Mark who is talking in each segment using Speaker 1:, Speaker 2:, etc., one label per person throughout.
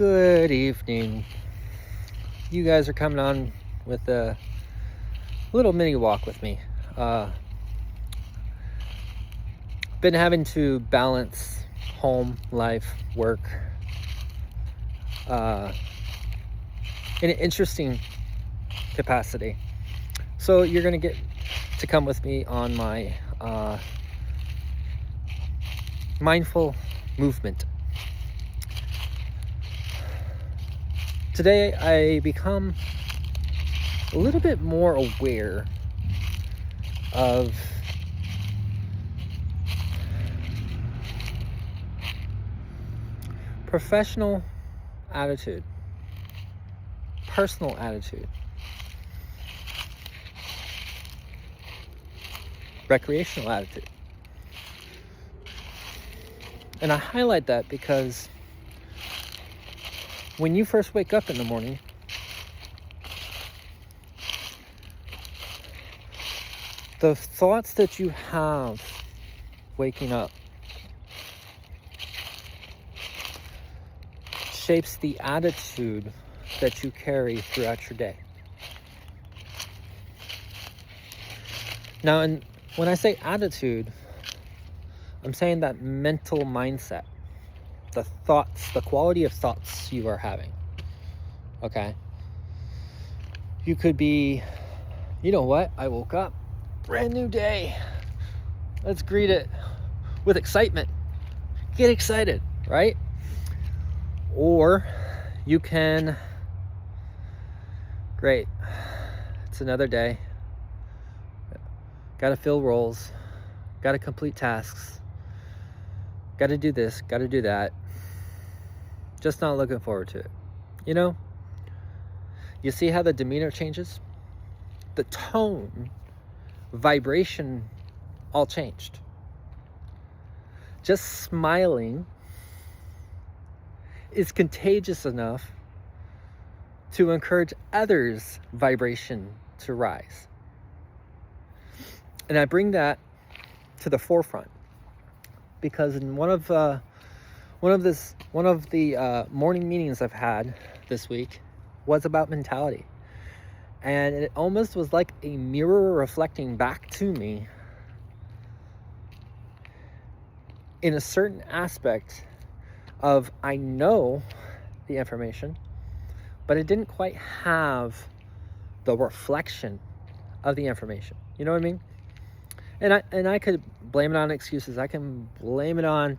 Speaker 1: Good evening. You guys are coming on with a little mini walk with me. Been having to balance home, life, work in an interesting capacity. So you're going to get to come with me on my mindful movement. Today I become a little bit more aware of professional attitude, personal attitude, recreational attitude. And I highlight that because when you first wake up in the morning, the thoughts that you have waking up shapes the attitude that you carry throughout your day. Now, when I say attitude, I'm saying that mental mindset, the thoughts, the quality of thoughts you are having. Okay? You could be, you know what? I woke up, brand new day. Let's greet it with excitement. Get excited, right? Or you can, great, it's another day. Got to fill roles, got to complete tasks, got to do this, got to do that. Just not looking forward to it. You know, you see how the demeanor changes? The tone, vibration, all changed. Just smiling is contagious enough to encourage others' vibration to rise. And I bring that to the forefront because in one of the morning meetings I've had this week was about mentality, and it almost was like a mirror reflecting back to me in a certain aspect of, I know the information, but it didn't quite have the reflection of the information. You know what I mean? And I could blame it on excuses. I can blame it on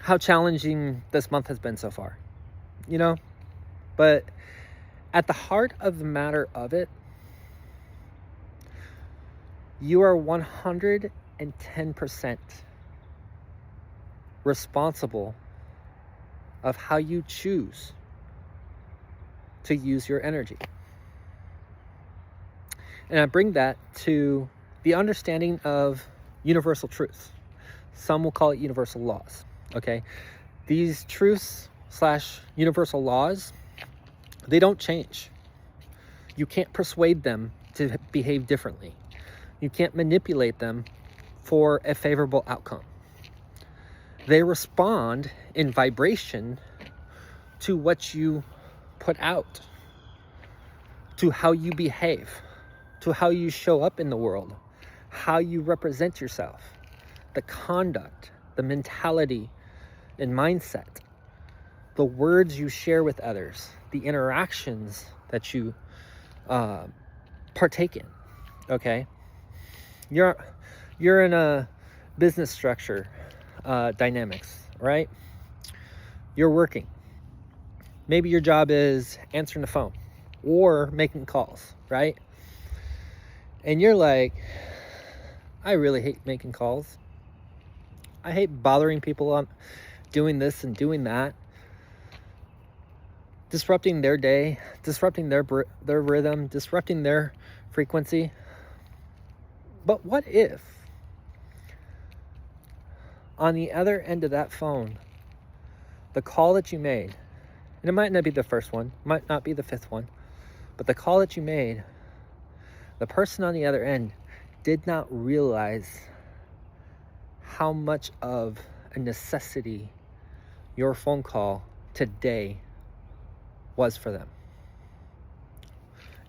Speaker 1: how challenging this month has been so far, you know? But at the heart of the matter of it, you are 110% responsible of how you choose to use your energy. And I bring that to the understanding of universal truths. Some will call it universal laws, okay? These truths / universal laws, they don't change. You can't persuade them to behave differently. You can't manipulate them for a favorable outcome. They respond in vibration to what you put out, to how you behave, to how you show up in the world, how you represent yourself, the conduct, the mentality and mindset, the words you share with others, the interactions that you partake in, okay? You're in a business structure dynamics, right? You're working. Maybe your job is answering the phone or making calls, right? And you're like, I really hate making calls. I hate bothering people on doing this and doing that, disrupting their day, disrupting their rhythm, disrupting their frequency. But what if on the other end of that phone, the call that you made, and it might not be the first one, might not be the fifth one, but the call that you made, the person on the other end did not realize how much of a necessity your phone call today was for them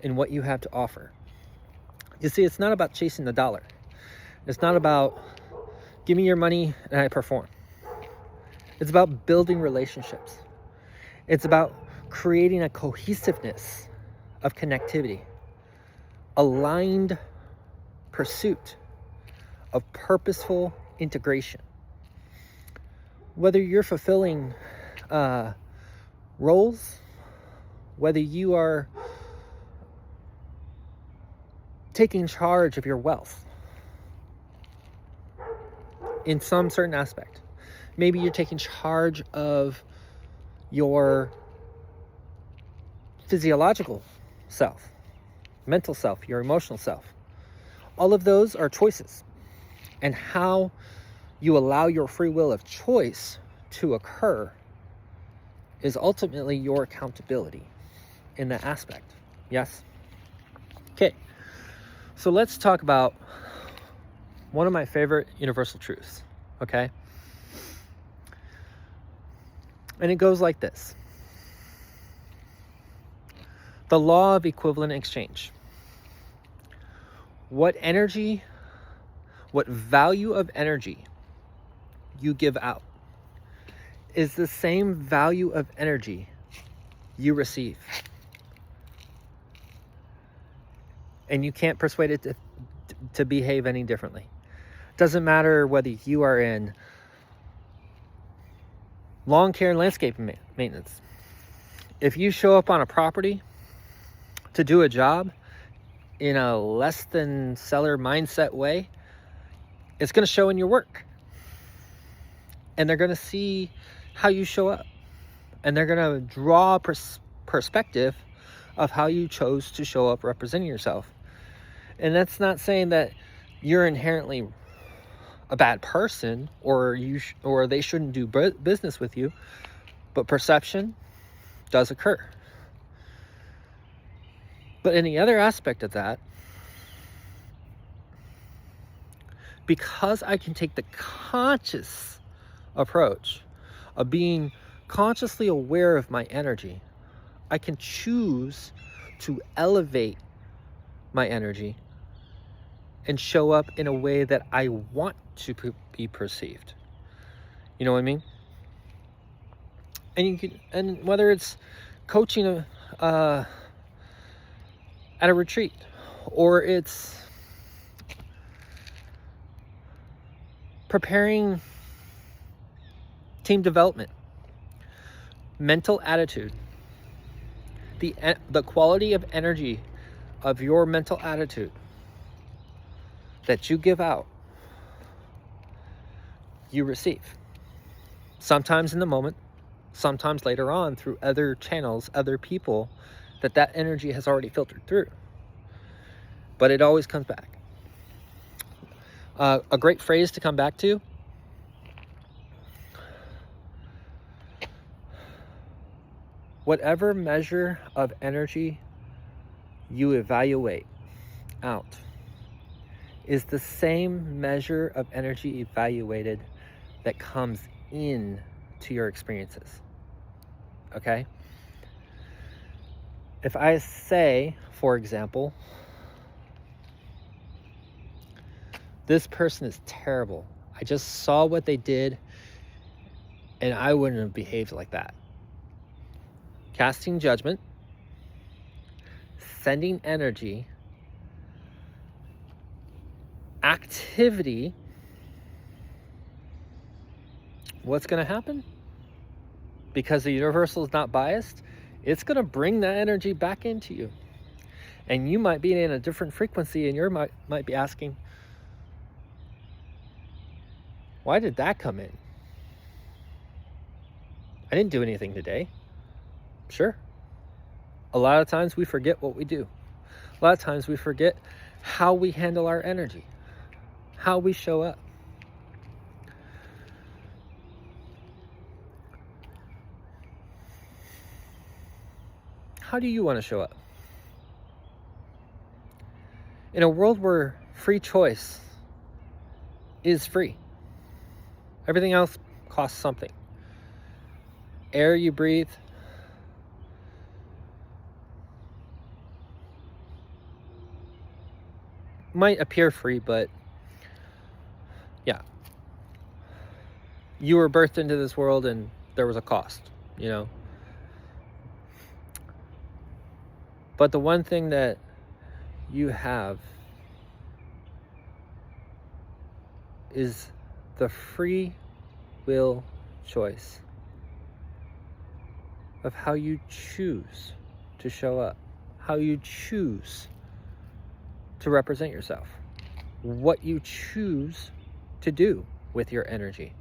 Speaker 1: and what you have to offer. You see, it's not about chasing the dollar. It's not about give me your money and I perform. It's about building relationships. It's about creating a cohesiveness of connectivity, aligned pursuit of purposeful integration. Whether you're fulfilling roles, whether you are taking charge of your wealth in some certain aspect. Maybe you're taking charge of your physiological self, mental self, your emotional self. All of those are choices. And how you allow your free will of choice to occur is ultimately your accountability in that aspect. Yes? Okay. So let's talk about one of my favorite universal truths, okay? And it goes like this. The law of equivalent exchange. What value of energy you give out is the same value of energy you receive. And you can't persuade it to behave any differently. Doesn't matter whether you are in lawn care and landscape maintenance. If you show up on a property to do a job in a less than seller mindset way, it's going to show in your work. And they're going to see how you show up. And they're going to draw a perspective of how you chose to show up representing yourself. And that's not saying that you're inherently a bad person or they shouldn't do business with you, but perception does occur. But in the other aspect of that, because I can take the conscious approach of being consciously aware of my energy, I can choose to elevate my energy and show up in a way that I want to be perceived. You know what I mean? And whether it's coaching at a retreat, or it's preparing team development, mental attitude, the quality of energy of your mental attitude that you give out, you receive. Sometimes in the moment, sometimes later on through other channels, other people that energy has already filtered through. But it always comes back. A great phrase to come back to: whatever measure of energy you evaluate out is the same measure of energy evaluated that comes in to your experiences. Okay? If I say, for example, this person is terrible. I just saw what they did and I wouldn't have behaved like that. Casting judgment, sending energy, activity. What's going to happen? Because the universal is not biased, it's going to bring that energy back into you. And you might be in a different frequency and you might be asking, why did that come in? I didn't do anything today. Sure. A lot of times we forget what we do. A lot of times we forget how we handle our energy, how we show up. How do you want to show up? In a world where free choice is free, everything else costs something. air you breathe might appear free, but yeah, you were birthed into this world and there was a cost, you know. But the one thing that you have is the free will choice of how you choose to show up, how you choose to represent yourself, what you choose to do with your energy.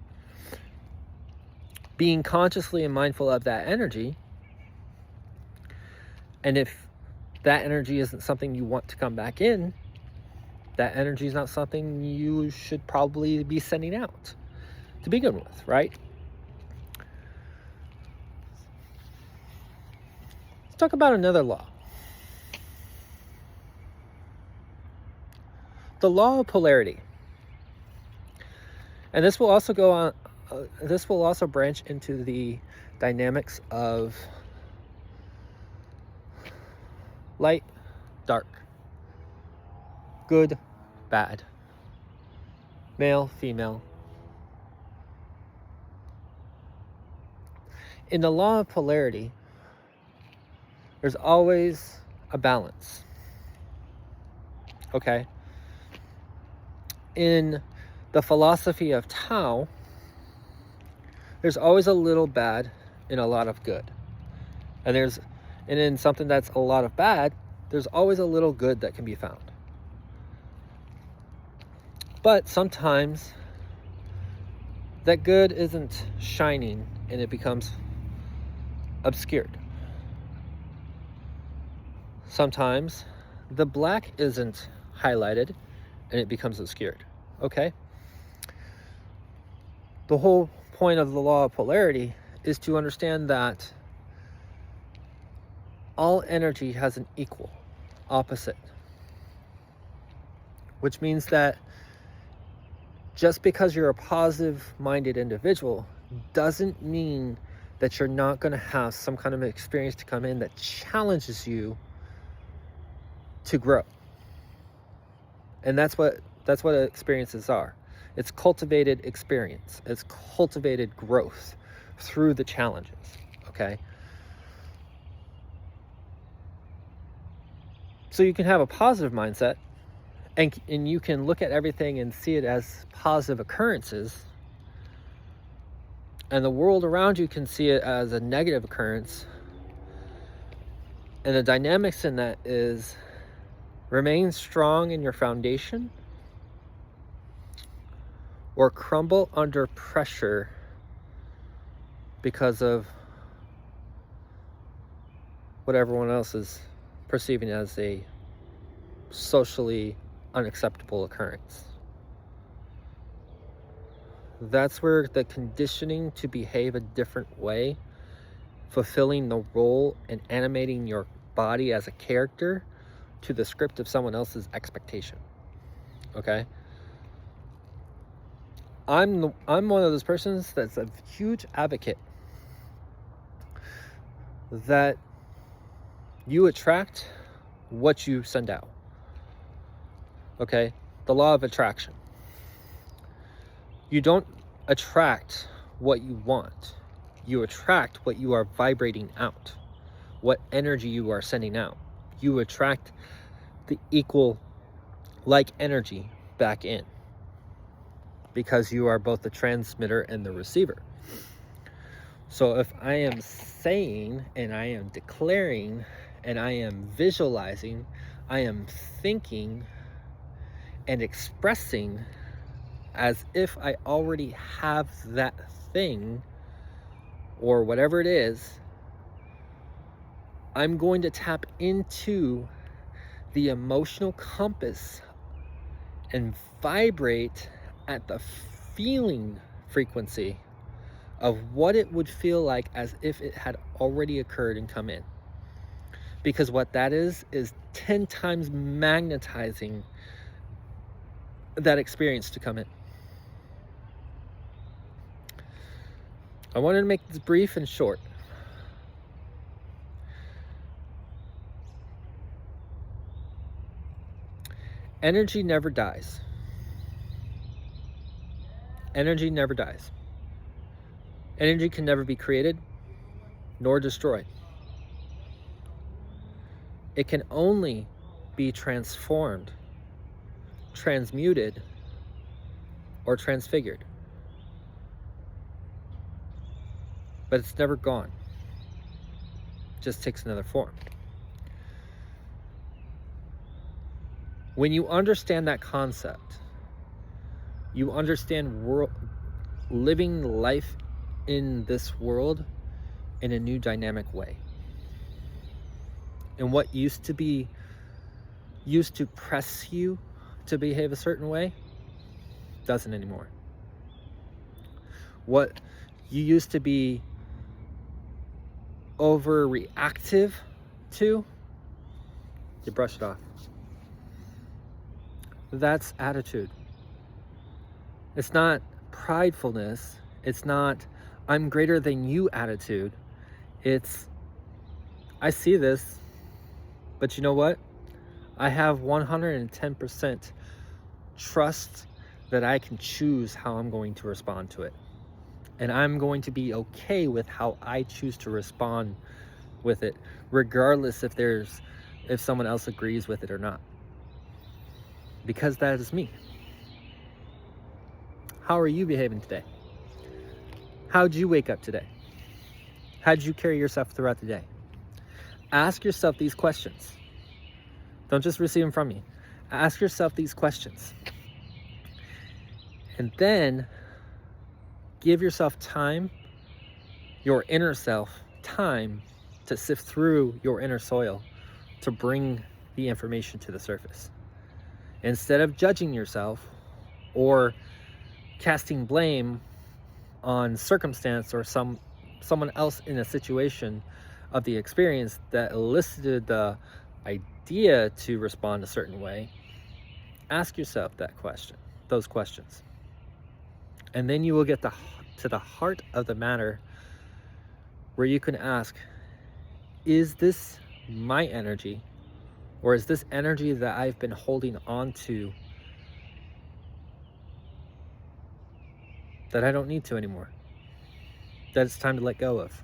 Speaker 1: Being consciously and mindful of that energy, and if that energy isn't something you want to come back in, that energy is not something you should probably be sending out to begin with, right? Let's talk about another law. The law of polarity. And this will also go on, this will also branch into the dynamics of light, dark, good, bad, male, female. In the law of polarity, there's always a balance. Okay? In the philosophy of Tao, there's always a little bad and a lot of good. And in something that's a lot of bad, there's always a little good that can be found. But sometimes that good isn't shining and it becomes obscured. Sometimes the black isn't highlighted and it becomes obscured. Okay? The whole point of the law of polarity is to understand that all energy has an equal opposite, which means that just because you're a positive-minded individual doesn't mean that you're not going to have some kind of experience to come in that challenges you to grow. And that's what experiences are. It's cultivated experience. It's cultivated growth through the challenges, okay? So you can have a positive mindset and you can look at everything and see it as positive occurrences, and the world around you can see it as a negative occurrence. And the dynamics in that is remain strong in your foundation or crumble under pressure because of what everyone else is perceiving as a socially unacceptable occurrence. That's where the conditioning to behave a different way, fulfilling the role and animating your body as a character to the script of someone else's expectation. Okay? I'm one of those persons that's a huge advocate that you attract what you send out. Okay? The law of attraction. You don't attract what you want. You attract what you are vibrating out, what energy you are sending out. You attract the equal like energy back in because you are both the transmitter and the receiver. So if I am saying and I am declaring and I am visualizing, I am thinking and expressing as if I already have that thing or whatever it is, I'm going to tap into the emotional compass and vibrate at the feeling frequency of what it would feel like as if it had already occurred and come in. Because what that is 10 times magnetizing that experience to come in. I wanted to make this brief and short. Energy never dies. Energy never dies. Energy can never be created nor destroyed. It can only be transformed, transmuted, or transfigured. But it's never gone. It just takes another form. When you understand that concept, you understand living life in this world in a new dynamic way. And what used to press you to behave a certain way doesn't anymore. What you used to be overreactive to, you brush it off. That's attitude. It's not pridefulness. It's not I'm greater than you attitude. It's I see this, but you know what? I have 110% trust that I can choose how I'm going to respond to it. And I'm going to be okay with how I choose to respond with it, regardless if someone else agrees with it or not. Because that is me. How are you behaving today? How'd you wake up today? How'd you carry yourself throughout the day? Ask yourself these questions. Don't just receive them from me. Ask yourself these questions. And then give yourself time, your inner self, time to sift through your inner soil to bring the information to the surface. Instead of judging yourself or casting blame on circumstance or someone else in a situation of the experience that elicited the idea to respond a certain way, ask yourself those questions. And then you will get to the heart of the matter, where you can ask, is this my energy? Or is this energy that I've been holding on to that I don't need to anymore? That it's time to let go of?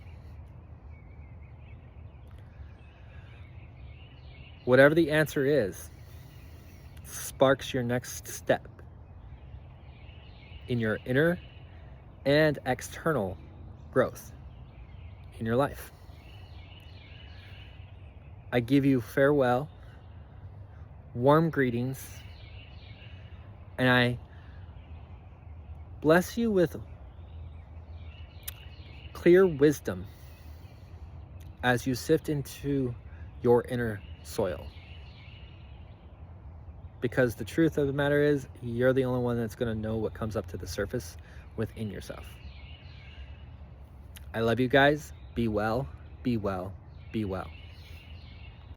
Speaker 1: Whatever the answer is, sparks your next step in your inner and external growth in your life. I give you farewell, warm greetings, and I bless you with clear wisdom as you sift into your inner soil. Because the truth of the matter is, you're the only one that's going to know what comes up to the surface within yourself. I love you guys. Be well, be well, be well.